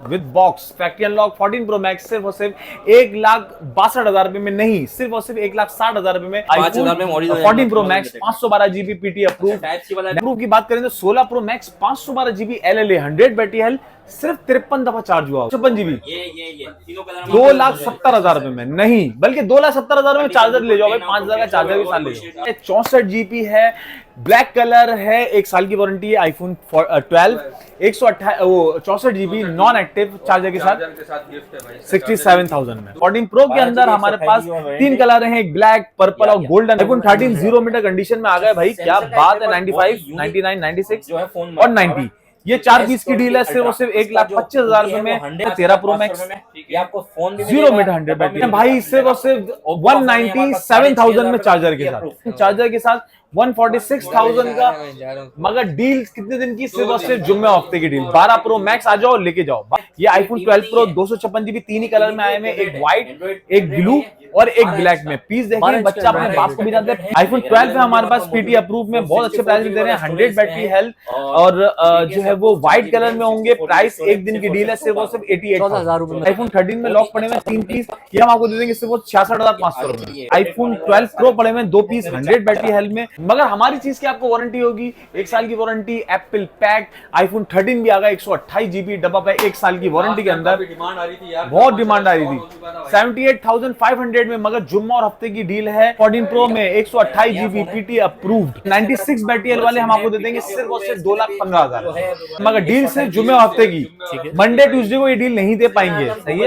With box factory unlock 14 Pro max सिर्फ और सिर्फ 1,62,000 रुपए में नहीं, सिर्फ और सिर्फ 1,60,000 रुपए में 5,000 में 14 Pro max 512 GB PT approve की बात करें तो 16 pro max 512 GB LLA 100 battery health सिर्फ 53 दफा चार्ज हुआ, 56 जीबी ये तीनों कलर 2,70,000 रुपए में नहीं, बल्कि 2,70,000 में चार्जर ले जाओ भाई, 5,000 का चार्जर भी साथ ले जाओ। 64 जीबी है, ब्लैक कलर है, 1 साल की वारंटी है, iPhone 12 64 GB non active charger के साथ 67,000 में। 14 प्रो के अंदर हमारे पास 3 कलर हैं, एक ब्लैक, पर्पल और गोल्डन। आईफोन 13 0 मीटर कंडीशन में आ गया भाई, क्या बात है। 95, 99, 96 और 90 ये 4 पीस की डील है, सिर्फ और सिर्फ 1,25,000 रुपए में 13 प्रो मैक्स ये आपको फोन भी 0 मीटर 100 बैटरी भाई, सिर्फ और सिर्फ 197,000 में चार्जर के साथ 146,000 का। मगर डील कितने दिन की? सिर्फ और सिर्फ जुम्मे हफ्ते की डील। 12 प्रो मैक्स आ जाओ, लेके जाओ। ये आईफोन 12 प्रो 256 जीबी 3 ही कलर में आए हैं, एक व्हाइट, एक ब्लू और एक ब्लैक में। पीस देखिए, बच्चा अपने बाप को भी जानते हैं। आईफोन 12 में हमारे पास पीटी अप्रूव में बहुत अच्छे प्राइस में दे रहे हैं, 100 बैटरी हेल्थ और जो है वो व्हाइट कलर में होंगे। प्राइस एक दिन की डील है, सिर्फ और सिर्फ 88,000 रुपए। आईफोन 13 में लॉक पड़े हुए 3 पीस, ये हम आपको दे देंगे सिर्फ 66,500 रुपए। आईफोन 12 प्रो पड़े हुए 2 पीस 100 बैटरी हेल्थ में। मगर हमारी चीज की आपको वारंटी होगी, 1 साल की वारंटी, एप्पल पैक। आईफोन 13 भी आ गया 128 जीबी डब्बा पे, 1 साल की वारंटी के अंदर। बहुत डिमांड आ रही थी 78,500 में, मगर जुम्मा और हफ्ते की डील है। 14 प्रो में 128 जीबी पीटी अप्रूव्ड 96 बैटरी वाले हम आपको दे देंगे सिर्फ और सिर्फ 2,15,000। मगर डील सिर्फ जुम्मे और हफ्ते की, मंडे ट्यूसडे को ये डील नहीं दे पाएंगे। सही है।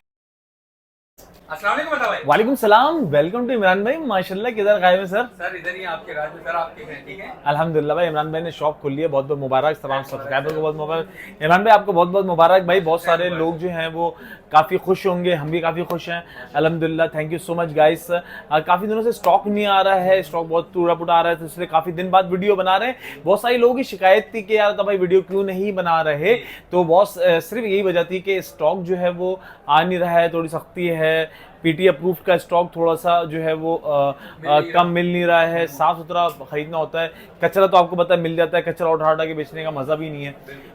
वालेकुम सलाम, वेलकम टू इमरान भाई। माशाल्लाह, किधर गायब है सर? सर इधर ही आपके राज में सर, आपके हैं, ठीक है। अल्हम्दुलिल्लाह भाई, इमरान भाई ने शॉप खोल ली है, बहुत बहुत मुबारक। तमाम सब्सक्राइबर को बहुत मुबारक। इमरान भाई आपको बहुत बहुत मुबारक भाई। बहुत सारे लोग जो हैं वो काफ़ी खुश होंगे, हम भी काफ़ी खुश हैं अल्हम्दुलिल्लाह। Thank you so much guys. काफ़ी दिनों से स्टॉक नहीं आ रहा है, स्टॉक बहुत टूटा फूटा आ रहा है, तो इसलिए काफ़ी दिन बाद वीडियो बना रहे हैं। बहुत सारी लोगों की शिकायत थी कि यार तो भाई वीडियो क्यों नहीं बना रहे, तो बहुत सिर्फ यही वजह थी कि स्टॉक जो है वो आ नहीं रहा है, थोड़ी सख्ती है। पीटी अप्रूव का स्टॉक थोड़ा सा जो है वो कम मिल नहीं रहा है। साफ सुथरा खरीदना होता है, कचरा तो आपको पता है मिल जाता है, कचरा उठा के बेचने का मजा भी नहीं है।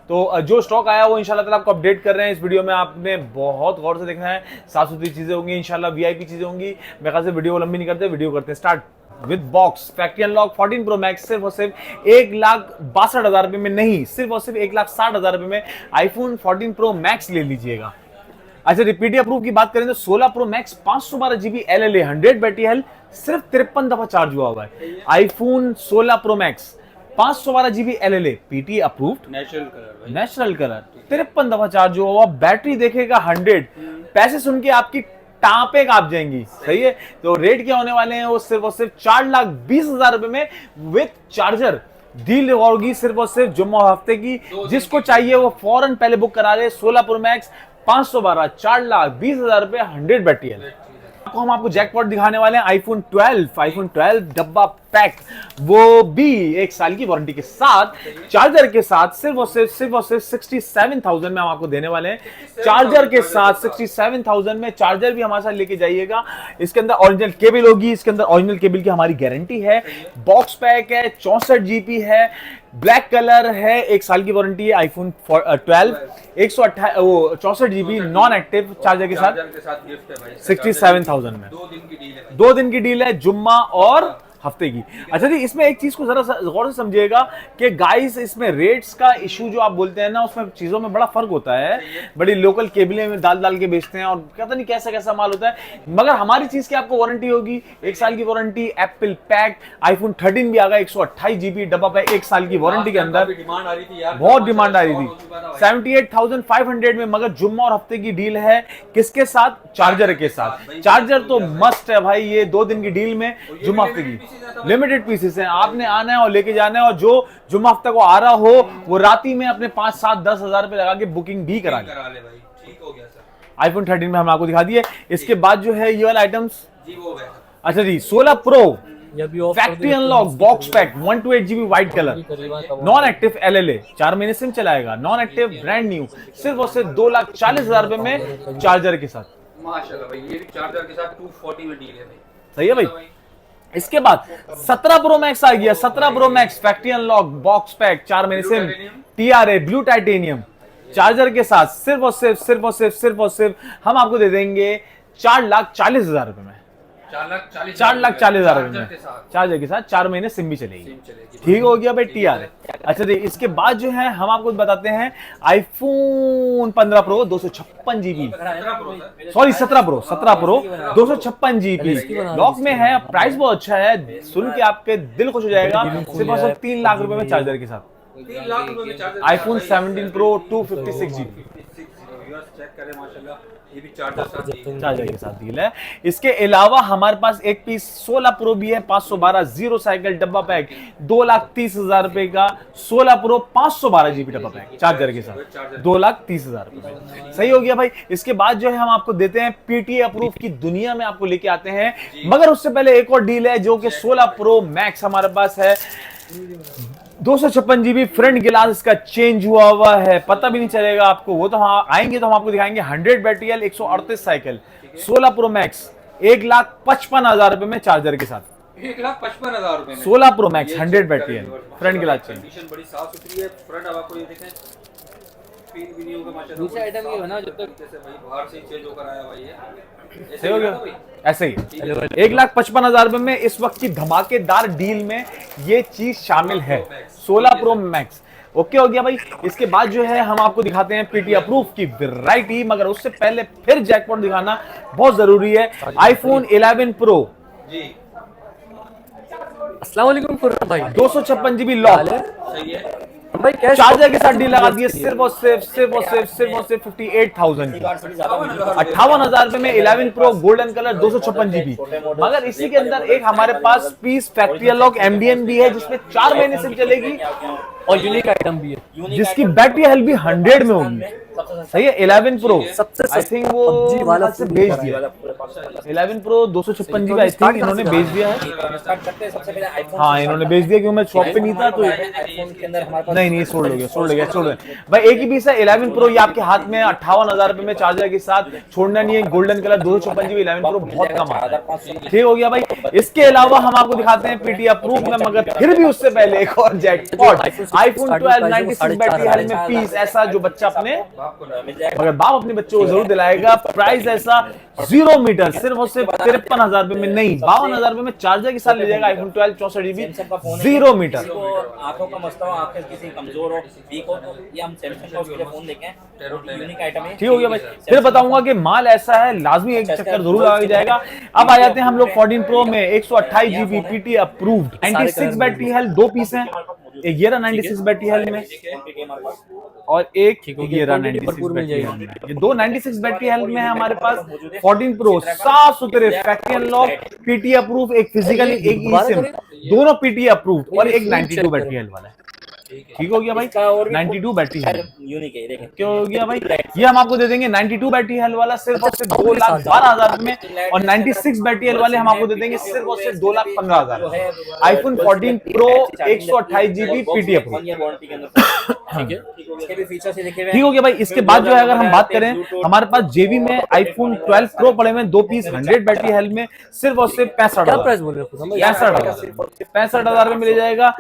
तो जो स्टॉक आया वो इंशाल्लाह ताला आपको अपडेट कर रहे हैं इस वीडियो में। आपने बहुत गौर से देखना है, साफ सुथरी चीजें होंगी इंशाल्लाह, वीआईपी चीजें होंगी। मेरे ख्याल से वीडियो लंबी नहीं करते, वीडियो करते हैं start. With box factory unlock 14 Pro max सिर्फ और सिर्फ 1,62,000 रुपए में नहीं, सिर्फ और सिर्फ 1,60,000 रुपए में आईफोन 14 प्रो मैक्स ले लीजिएगा। अच्छा, रिपीटी अप्रूव की बात करें तो 16 pro max 512 GB LLA 100 battery health सिर्फ 53 दफा चार्ज हुआ हुआ है। IPhone 16 pro max 512 GB LLA PT approved natural colour 53 दफा चार्ज हुआ हुआ। बैटरी देखेगा 100। पैसे सुन के आपकी टांपे कांप जाएंगी। सही है। तो रेट क्या होने वाले हैं वो सिर्फ और सिर्फ 4,20,000 रुपए में विद चार्जर डील होगी, सिर्फ और सिर्फ जुम्मा हफ्ते की। जिसको चाहिए वो फौरन पहले बुक करा ले। 16 प्रो मैक्स 512 4,20,000 रुपए 100 बैटरी है। हम आपको जैकपॉट दिखाने वाले हैं आईफोन 12 डब्बा पैक, वो भी 1 साल की वारंटी के साथ, चार्जर के साथ सिर्फ और सिर्फ 67,000 में हम आपको देने वाले हैं। चार्जर के साथ 67,000 में चार्जर भी हमारे साथ लेके जाइएगा। इसके अंदर ओरिजिनल केबल होगी, इसके अंदर ओरिजिनल केबल की हमारी गारंटी है। बॉक्स पैक है, 64 जीबी है, ब्लैक कलर है, 1 साल की वारंटी है। IPhone 12 64 GB non active charger के साथ 67,000 में। 2 दिन की डील है, जुम्मा और हफ्ते की। अच्छा जी, इसमें एक चीज को जरा गौर से समझिएगा कि गाइस इसमें रेट्स का इशू जो आप बोलते हैं ना, उसमें चीजों में बड़ा फर्क होता है। बड़ी लोकल केबलें में डाल के बेचते हैं और पता नहीं कैसा कैसा माल होता है। मगर हमारी चीज की आपको वारंटी होगी, 1 साल की वारंटी, एप्पल पैक। आईफोन 13 भी आ गया 128 जीबी डब्बा पे, 1 साल की वारंटी के अंदर। बहुत डिमांड आ रही थी 78,500 में, मगर जुम्मा और हफ्ते की डील है। किसके साथ? चार्जर के साथ। चार्जर तो मस्ट है भाई, ये 2 दिन की डील में जुम्मा हफ्ते की लिमिटेड पीसेस हैं। आपने आना है और लेके जाना है, और जो जुम्मा हफ्ता को आ रहा हो वो राती में अपने 5, 7, 10 हजार रुपए लगा के बुकिंग भी करा ले भाई। ठीक हो गया सर। आईफोन 13 में हम आपको दिखा दिए। इसके बाद जो है ये वाला आइटम्स जी वो है। अच्छा जी, 16 pro factory unlock box pack 128 GB white colour, non active LLA 4 महीने सिम चलाएगा, नॉन एक्टिव ब्रांड न्यू, सिर्फ और सिर्फ 2,40,000 रुपए में चार्जर के साथ। माशाल्लाह भाई, ये भी चार्जर के साथ 240 में डील है भाई। सही है भाई। इसके बाद 17 प्रो मैक्स आ गया। 17 pro max factory unlock box pack 4 महीने SIM, TRA blue titanium, charger के साथ सिर्फ हम आपको दे देंगे 4,40,000 रुपए में। 4,40,000 रुपए में चार्जर के साथ 4 महीने सिम भी चलेगी। ठीक हो गया भाई TR। अच्छा देखिए इसके बाद जो है हम आपको बताते हैं iPhone 15 Pro 256 GB, sorry 17 Pro 256 GB lock में है। प्राइस बहुत अच्छा है, सुन के आपके दिल खुश हो जाएगा। सिर्फ और सिर्फ 3 लाख रुपए में चार्जर के साथ 3 लाख रुपए में charger. iPhone 17 Pro 256 GB check करें माशाल्लाह, ये भी चार्जर के साथ डील है। इसके अलावा हमारे पास एक पीस 16 Pro भी है 512 जीरो साइकिल डब्बा पैक 2,30,000 रुपए का। 16 Pro 512 GB डब्बा पैक चार्जर के साथ 2,30,000 रुपए। सही हो गया भाई। इसके बाद जो है हम आपको देते हैं PTA अप्रूव की दुनिया में आपको लेके आते हैं, मगर उससे पहले एक और डील है जो कि 16 Pro Max हमारे पास है। 256 GB फ्रंट गिलास इसका चेंज हुआ है, पता भी नहीं चलेगा आपको। वो तो हम आएंगे तो हम आपको दिखाएंगे। 100 बैटरी 138 साइकिल 16 Pro Max 1,55,000 रुपए में चार्जर के साथ 1,55,000 रुपए में 16 Pro Max 100 बैटरी फ्रंट गिलास चेंज। कंडीशन बड़ी साफ सुथरी है। फ्रंट अब आपको ये देखें फील भी नहीं होगा माशाल्लाह। दूसरा आइटम ये बना जब तक जैसे भाई बाहर से चेंज होकर आया भाई ये सही हो गया। ऐसे ही 1,55,000 रुपए में इस वक्त की धमाकेदार डील में ये चीज शामिल है 16 Pro Max। ओके हो गया भाई। इसके बाद जो है हम आपको दिखाते हैं PTA अप्रूव की वैरायटी, मगर उससे पहले फिर जैकपॉट दिखाना बहुत जरूरी है। iPhone 11 Pro जी अस्सलाम वालेकुम फुर्रत भाई। 256 GB लॉक सही है भाई कैश चार्जर के साथ डील लगा दी है सिर्फ और सिर्फ 58,000 की। 58,000 रुपए में 11 Pro गोल्डन कलर 256 GB। मगर इसी के अंदर एक हमारे पास पीस फैक्ट्री लॉक MDN भी है जिसमें 4 महीने से चलेगी और यूनिक आइटम भी है जिसकी बैटरी हेल्थ भी 100 में होगी। सही है। 11 Pro सबसे आई थिंक वो PUBG वाला से बेच दिया। 11 Pro 256 GB आई थिंक इन्होंने बेच दिया है। स्टार्ट करते हैं। सबसे पहले आईफोन हाँ इन्होंने बेच दिया क्योंकि मैं शॉप पे नहीं था तो आईफोन के अंदर हमारे पास नहीं छोड़ लोगे भाई। एक ही पीस है 11 Pro, ये आपके हाथ में 58,000 रुपए में चार्जर के साथ छोड़ना नहीं है। गोल्डन कलर 256 GB 11 Pro बहुत कम आता है। ठीक हो गया भाई। इसके अलावा हम आपको दिखाते हैं PTA अप्रूव में, मगर फिर भी उससे पहले एक और जैकपॉट iPhone 12 96 बैटरी हेल्थ में पीस ऐसा जो बच्चा अपने मिल जाएगा। मगर बाप अपने बच्चों को जरूर दिलाएगा। प्राइस ऐसा 0 मीटर सिर्फ और सिर्फ 53,000 रुपए में नहीं 52,000 रुपए में चार्जर के साथ ले जाएगा iPhone 12 64 GB 0 मीटर। किसी को आंखों का मसला हो, आंखें किसी कमजोर हो, वीक हो, तो ये हम सैमसंग का उसके लिए फोन देखें। यूनिक आइटम है। ठीक हो गया भाई। फिर बताऊंगा कि माल ऐसा है लाजमी एक चक्कर जरूर लगा जाएगा। अब आ जाते हैं हम लोग 14 Pro में 128 GB PTA approved 96 battery health 2 piece हैं। एक ये रहा 96 बैटरी हेल्थ में और एक ये रहा 96 बैटरी हेल्थ में। ये दो 96 बैटरी हेल्थ में है हमारे पास। 14 Pro साफ सुथरे फैक्ट्री अनलॉक PTA अप्रूव, एक फिजिकली एक ई सिम, दोनों PTA अप्रूव्ड और एक 92 बैटरी हेल्थ वाला है। ठीक हो गया भाई। 92 बैटरी हेल्थ यूनिक है। देखें क्या हो गया भाई। ये हम आपको दे देंगे 92 बैटरी हेल्थ वाला सिर्फ और सिर्फ 2,12,000 में, और 96 बैटरी हेल्थ वाले हम आपको दे देंगे सिर्फ और सिर्फ 2,15,000। iPhone 14 Pro 128 GB PTA approve. ठीक है। इसके भी फीचर्स ये लिखे हुए ठीक हो गया भाई। इसके बाद जो है अगर हम बात करें हमारे पास JB में iPhone 12 Pro पड़े हुए 2 पीस 100 बैटरी हेल्थ में सिर्फ और सिर्फ 65,000। प्राइस बोल रहे हो? 65,000 में मिल जाएगा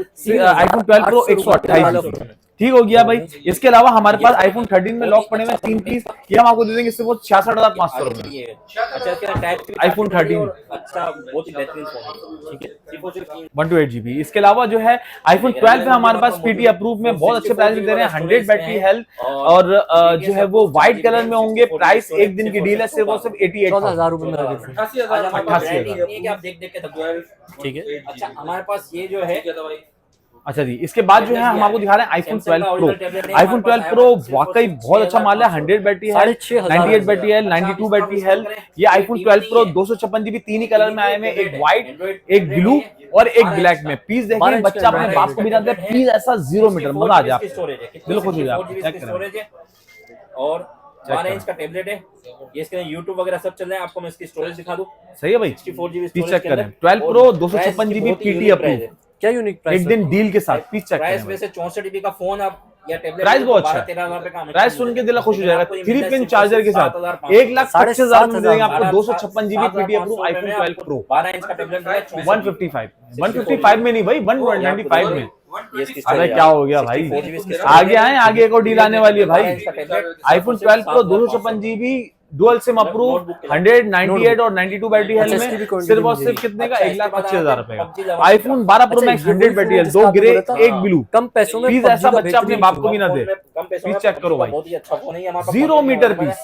iPhone 12 Pro 128 GB। ठीक हो गया भाई। इसके अलावा हमारे पास iPhone 13 में लॉक पड़े हुए 3 पीस, ये हम आपको दे देंगे सिर्फ 66,500 रुपए। अच्छा इसके टाइप iPhone 13 अच्छा बहुत ही बेहतरीन फोन है। ठीक है। 128 GB। इसके अलावा जो है iPhone 12 में हमारे पास PTA अप्रूव में बहुत अच्छे प्राइस दे रहे हैं। 100 बैटरी हेल्थ और जो है वो व्हाइट कलर में होंगे। प्राइस एक दिन की डील है सिर्फ और सिर्फ 14,000 रुपए में लगे थे। 88,000 आप देख के थक जाओगे। ठीक है। अच्छा हमारे पास ये जो है अच्छा जी। इसके बाद जो है हम आपको दिखा रहे हैं iPhone 12 Pro। iPhone 12 Pro वाकई बहुत अच्छा माल है। 100 बैटरी है, 98 बैटरी है, 92 बैटरी है। ये iPhone 12 Pro 256 GB 3 ही कलर में आए हैं, एक व्हाइट, एक ब्लू और एक ब्लैक में। पीस देखिए बच्चा अपने बाप को भी जानते हैं। पीस ऐसा 0 मीटर मजा आ जाए, दिल खुश हो जाए। स्टोरेज है और 12 इंच का टैबलेट है। ये इसके अंदर YouTube वगैरह सब चल रहा है। आपको मैं इसकी स्टोरेज दिखा दूं। सही है भाई। 64 GB पीस स्टोरेज चेक करें। 12 Pro 256 GB PTA अप्रूव क्या यूनिक प्राइस एक दिन डील के साथ। पीस चेक प्राइस करें। वैसे 64 GB का फोन आप या टैबलेट प्राइस बहुत अच्छा है। 13,000 रुपए का प्राइस सुन के दिल खुश हो जाएगा। 3 पिन चार्जर के साथ 1,25,000 में देंगे आपको 256 GB PTA approve iPhone 12 Pro 12 inch का टैबलेट है। 155 में नहीं भाई 195 में ये इसकी अरे storage क्या है। हो गया भाई, 64 GB इसकी storage आगे आए, आगे एक और डील आने वाली है भाई। इसका tablet, iPhone 12 pro 256GB dual SIM approve, 198 और 92 बैटरी हेल्थ अच्छा, इसकी भी में, quantity सिर्फ और मिल सिर्फ जाएगी। कितने का, अच्छा, 1,25,000 रुपए PUBG का। लगा आईफोन 12 प्रो अच्छा, मैक्स ये 100 वही बैटरी हेल्थ, जिसका 2 आपने ग्रे बोला था। एक ब्लू। कम पैसों में प्लीज PUBG ऐसा का बच्चा अपने बेहतरीन बाप को चीज़ भी ना दे। कम पैसों प्लीज में चेक करो भाई, बहुत ही अच्छा फोन है ये, हमारे पास 0 PUBG मीटर में पीस,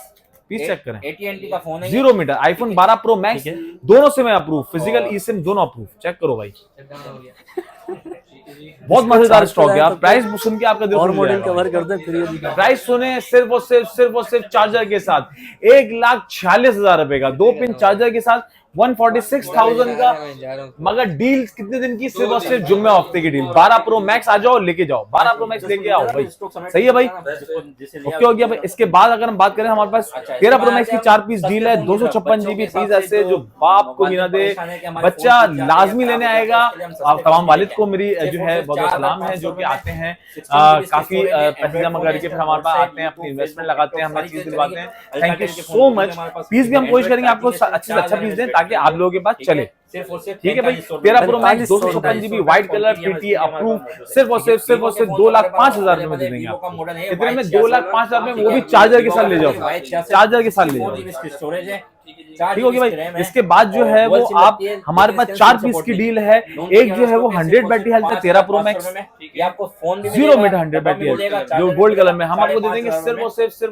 प्लीज चेक करें, AT&T का फोन है ये। 0 मीटर। आईफोन 12 प्रो मैक्स दोनों से मैं अप्रूव, फिजिकल ई सिम दोनों अप्रूव, चेक करो भाई। बहुत मजेदार स्टॉक है। आप प्राइस सुन के आपका दिल और खुश हो मॉडल जाएगा। कवर कर दें फिर ये दिखा। प्राइस सुने, सिर्फ और सिर्फ चार्जर के साथ 1,46,000 रुपए का, 2 पिन चार्जर के साथ 146,000 का। मगर डील कितने दिन की, सिर्फ और सिर्फ जुम्मे हफ्ते की डील। 12 प्रो मैक्स आ जाओ, लेके जाओ, 12 प्रो मैक्स लेके आओ भाई, सही है भाई, ओके हो गया भाई। इसके बाद अगर हम बात करें, हमारे पास 13 प्रो मैक्स की 4 पीस डील है, 256GB पीस ऐसे जो बाप को भी ना दे, बच्चा लाजमी लेने आएगा। आप तमाम वालिद को मेरी जो है बहुत सलाम है, जो कि आते हैं काफी पैसे जमा करके फिर हमारे पास आते हैं, अपनी इन्वेस्टमेंट लगाते हैं, हमारी चीज दिलवाते हैं। Thank you so much. Piece भी हम कोशिश करेंगे आपको अच्छे से अच्छा पीस दें, ताकि आप लोगों के पास चले, ठीक है भाई। 13 pro max 256GB white colour PT approve, सिर्फ और सिर्फ 2,05,000 रुपए में दे देंगे आपको। कितने में? 2,05,000 में, वो भी चार्जर के साथ ले जाओ, चार्जर के साथ ले जाओ, स्टोरेज है, ठीक होगी भाई। इसके बाद जो है वो आप, हमारे पास 4 पीस की डील है। एक जो है वो 100 बैटरी हेल्थ है 13 प्रो मैक्स, ये आपको फोन भी 0 मीटर 100 बैटरी हेल्थ जो गोल्ड कलर में, हम आपको दे देंगे सिर्फ और सिर्फ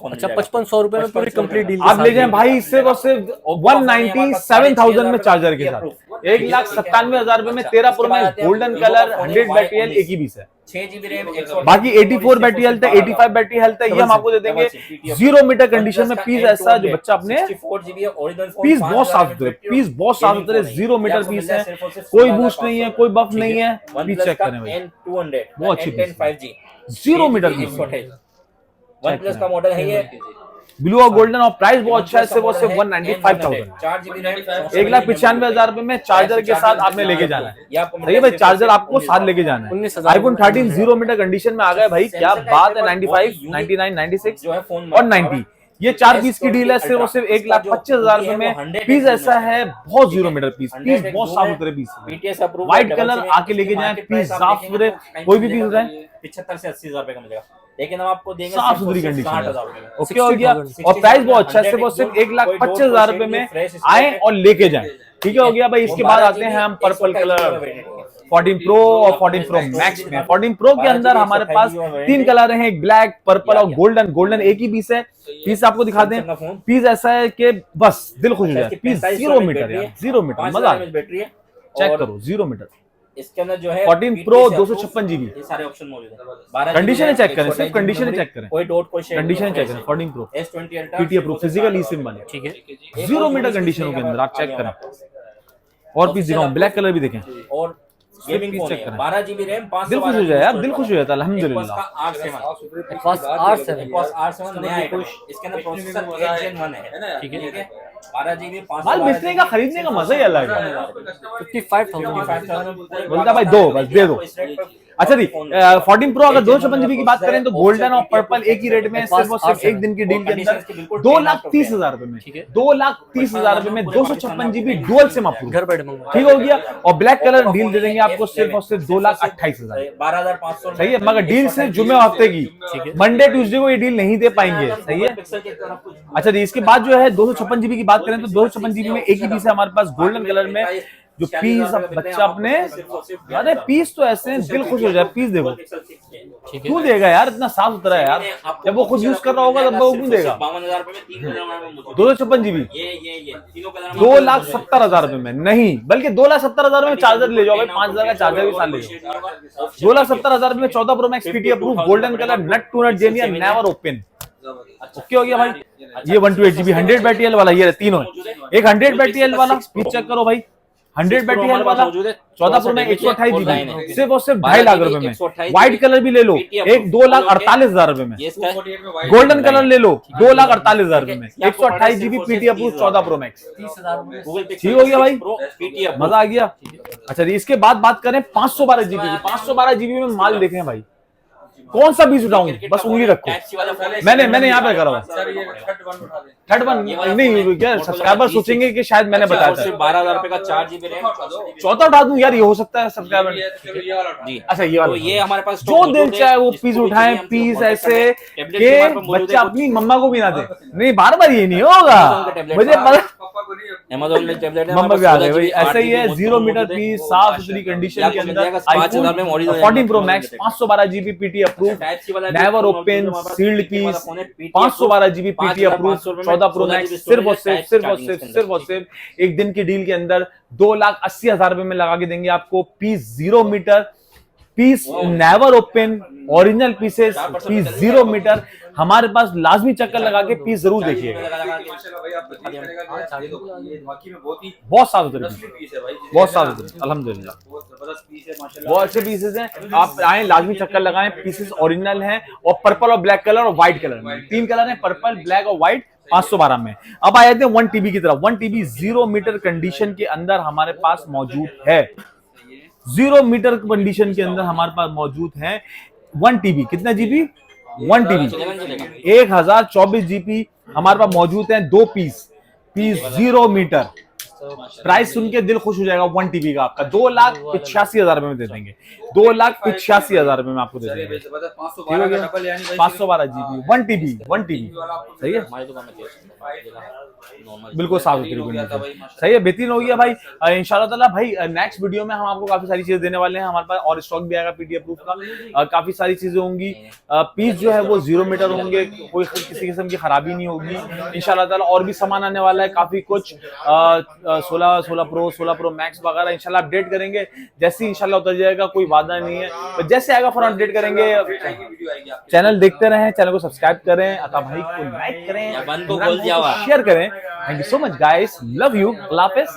अच्छा 5500 रुपए में पूरी कंप्लीट डील आप ले जाएं भाई, सिर्फ और सिर्फ 197,000 में चार्जर के साथ, 1,97,000 रुपए में 13 pro max golden colour 100 battery health एक ही पीस है। 6GB रैम, बाकी 84 बैटरी हेल्थ है, 85 बैटरी हेल्थ है, ये हम आपको दे देंगे 0 मीटर कंडीशन में। पीस ऐसा जो बच्चा अपने, 64GB ओरिजिनल फोन, पीस बहुत साफ सुथरे, पीस बहुत साफ सुथरे, 0 मीटर पीस है, कोई बूस्ट नहीं है, कोई बफ नहीं है। पीस चेक करें भाई, N200 बहुत अच्छी पीस है। 5G 0 मीटर पीस, OnePlus का मॉडल है ये, ब्लू और गोल्डन, और प्राइस बहुत अच्छा है, सिर्फ और सिर्फ 195,000, 4GB रैम, 1,95,000 रुपए में चार्जर के साथ आपने लेके जाना है, ये आपको सही है भाई, चार्जर आपको साथ लेके जाना है। 19,000 आईफोन 13 0 मीटर कंडीशन में आ गए भाई, क्या बात है। 95, 99, 96 जो है फोन और 90, ये 4 पीस की डील है, सिर्फ और सिर्फ 1,25,000 रुपए में। पीस ऐसा है बहुत 0 मीटर पीस, पीस बहुत साफ सुथरे piece, BTS approve, white colour आके लेके जाएं, पीस साफ सुथरे, कोई भी पीस रहे 75 से 80,000 रुपए का मिलेगा, लेकिन हम आपको देंगे साफ सुथरी कंडीशन, 60,000 रुपए में। ओके हो गया। और प्राइस बहुत अच्छा है, सिर्फ और सिर्फ 1,25,000 रुपए में आए और लेके जाएं, ठीक है हो गया भाई। इसके बाद आते हैं हम पर्पल कलर 14 प्रो और 14 प्रो मैक्स में। 14 प्रो के अंदर हमारे पास 3 कलर हैं, एक ब्लैक, पर्पल और गोल्डन। गोल्डन एक ही पीस है, पीस आपको दिखा दें। पीस ऐसा है कि बस दिल खुश हो जाए। पीस 0 मीटर यार, 0 मीटर, मजा बैटरी है, चेक करो, 0 मीटर। इसके अंदर जो है 14 प्रो 256GB, ये सारे ऑप्शन मौजूद हैं। 12 कंडीशन चेक करें, सिर्फ कंडीशन चेक करें, कोई डॉट कोई शेड, कंडीशन चेक करें। 14 Pro S20 Ultra PT approve, physical E SIM बने, ठीक है। 0 मीटर कंडीशनों के अंदर आप चेक करें। और पीस दिखाऊं, ब्लैक कलर भी देखें, और गेमिंग फोन है, 12GB रैम, दिल खुश हो जाए यार, दिल खुश हो जाता है अल्हम्दुलिल्लाह। Aquos R7 नया आइटम, इसके अंदर प्रोसेसर 8 Gen 1 है, ठीक है। 12GB, माल बेचने का, खरीदने का मजा ही अलग है। 55,000 बोलता भाई दो, बस दे दो। अच्छा जी, 14 प्रो अगर 256GB की बात करें तो गोल्डन और पर्पल एक ही रेट में, सिर्फ और सिर्फ एक दिन की डील के अंदर 2,30,000 रुपए में, 2,30,000 रुपए में 256GB डुअल सिम अप्रूव, घर बैठे मंगवा, ठीक हो गया। और ब्लैक कलर डील दे देंगे आपको सिर्फ और सिर्फ 2,28,000, 12,500, सही है। मगर डील सिर्फ जुम्मे हफ्ते की, मंडे ट्यूसडे को ये डील नहीं दे पाएंगे, सही है। अच्छा जी, इसके बाद जो है 256GB की बात करें तो 256GB में एक ही पीस है हमारे पास गोल्डन कलर में, जो पीस बच्चा अपने, अरे पीस तो ऐसे हैं दिल खुश हो जाए। पीस देखो, क्यों देगा यार, इतना साफ सुथरा है यार, जब वो खुद यूज कर रहा होगा तब वो क्यों देगा। 52,000 रुपए में 3 कलर 256GB ये तीनों कलर 2,70,000 रुपए में नहीं, बल्कि 2,70,000 में चार्जर ले जाओ भाई, 5,000 का चार्जर भी साथ ले जाओ। 2,70,000 में 14 Pro Max PT approve, golden colour, nut to nut genuine, never open, okay हो गया भाई। ये 128GB 100 बैटरी हेल्थ वाला, ये तीनों है। एक 100 बैटरी हेल्थ वाला पीस चेक करो भाई, 100 बैटरी हेल्थ वाला 14 प्रो में 128GB, सिर्फ और सिर्फ 2.5 लाख रुपए में। व्हाइट कलर भी ले लो, एक 2,48,000 रुपए में। गोल्डन कलर ले लो 2,48,000 रुपए में, 128GB PT approve 14 Pro max, ठीक हो गया भाई, मजा आ गया। अच्छा जी, इसके बाद बात करें 512GB की। 512GB में माल देखें भाई, कौन सा पीस उठाऊं, बस उंगली रखो। Type C वाला फोन है, मैंने यहाँ पे करा हुआ सर ये थर्ड वन उठा दें। थर्ड वन नहीं, क्या सब्सक्राइबर सोचेंगे कि शायद मैंने बताया सिर्फ था। 12,000 रुपए का 4 GB रैम। चौथा उठा दूं यार, ये हो सकता है सब्सक्राइबर। ये वाला उठा। जी अच्छा ये वाला, तो ये हमारे पास जो दिल चाहे वो पीस उठाएं, पीस ऐसे कि बच्चा अपनी मम्मा को भी ना दे। नहीं बार बार ये नहीं होगा, मुझे पता। पापा को नहीं Amazon में टैबलेट है, मम्मा भी आ गए भाई, 16 GB, ऐसा ही है। 8 GB 0 मीटर मोटो पीस, मोटो साफ मोटो सुथरी मोटो कंडीशन मोटो के मोटो अंदर मोटो 5,000 में original 14 Pro Amazon Max में 512 GB PT approve, Type C वाला नेवर जो ओपन हमारे पास सील्ड 50 वाला पीस, फोन है, PT 512 GB PT 5,500 अप्रूव, रुपए में 14 Pro 16 Max GB सिर्फ और storage, सिर्फ Type सिर्फ और सिर्फ एक दिन की डील के अंदर 2,80,000 रुपए में लगा के देंगे आपको। Piece 0 meter, piece never open, original pieces, piece 0 meter. हमारे पास लाजमी चक्कर लगा के पीस जरूर देखिएगा। माशाल्लाह भाई, आप बिलीव करेगा ये देखो, ये वाकई में बहुत ही बहुत साफ सुथरे असली पीस है भाई। बहुत साफ सुथरे अल्हम्दुलिल्लाह, बहुत जबरदस्त पीस है माशाल्लाह। बहुत अच्छे पीसेस हैं। आप आए लाजमी चक्कर लगाएं, पीसेस ओरिजिनल हैं। और पर्पल और ब्लैक कलर और व्हाइट कलर में, 3 कलर हैं, पर्पल, ब्लैक और व्हाइट, 512 में। अब आ जाते हैं 1 TB की तरफ। 1 TB 0 मीटर कंडीशन के अंदर हमारे पास मौजूद है। 0 मीटर कंडीशन के अंदर हमारे पास मौजूद है 1 TB। कितना जीबी? 1 TB 1024 GB हमारे पास मौजूद है। 2 पीस 0 मीटर। प्राइस सुन के दिल खुश हो जाएगा। 1 TB का आपका 2,85,000 रुपए में दे देंगे। 2,85,000 रुपए में आपको दे देंगे। 512 का डबल यानी भाई 512 GB 1 TB सही है, हमारी दुकान में नॉर्मल बिल्कुल साफ सुथरी कंडीशन। सही है, बेहतरीन हो गया भाई। इंशाल्लाह ताला भाई नेक्स्ट वीडियो में हम आपको काफी सारी चीजें देने वाले हैं। हमारे पास और स्टॉक भी आएगा पीडी अप्रूव का। काफी सारी चीजें होंगी। पीस जो है वो 0 मीटर होंगे, कोई किसी किस्म की खराबी नहीं होगी इंशाल्लाह ताला। और भी सामान आने वाला है काफी कुछ, 16 प्रो 16 प्रो मैक्स वगैरह इंशाल्लाह अपडेट करेंगे। जैसे इंशाल्लाह उतर जाएगा, कोई वादा नहीं है, पर जैसे आएगा फौरन अपडेट करेंगे। चैनल देखते रहें, चैनल को सब्सक्राइब करें, अता भाई को लाइक करें, बंद को खोल दिया हुआ, शेयर करें। Thank you so much guys, love you, Allah Hafiz.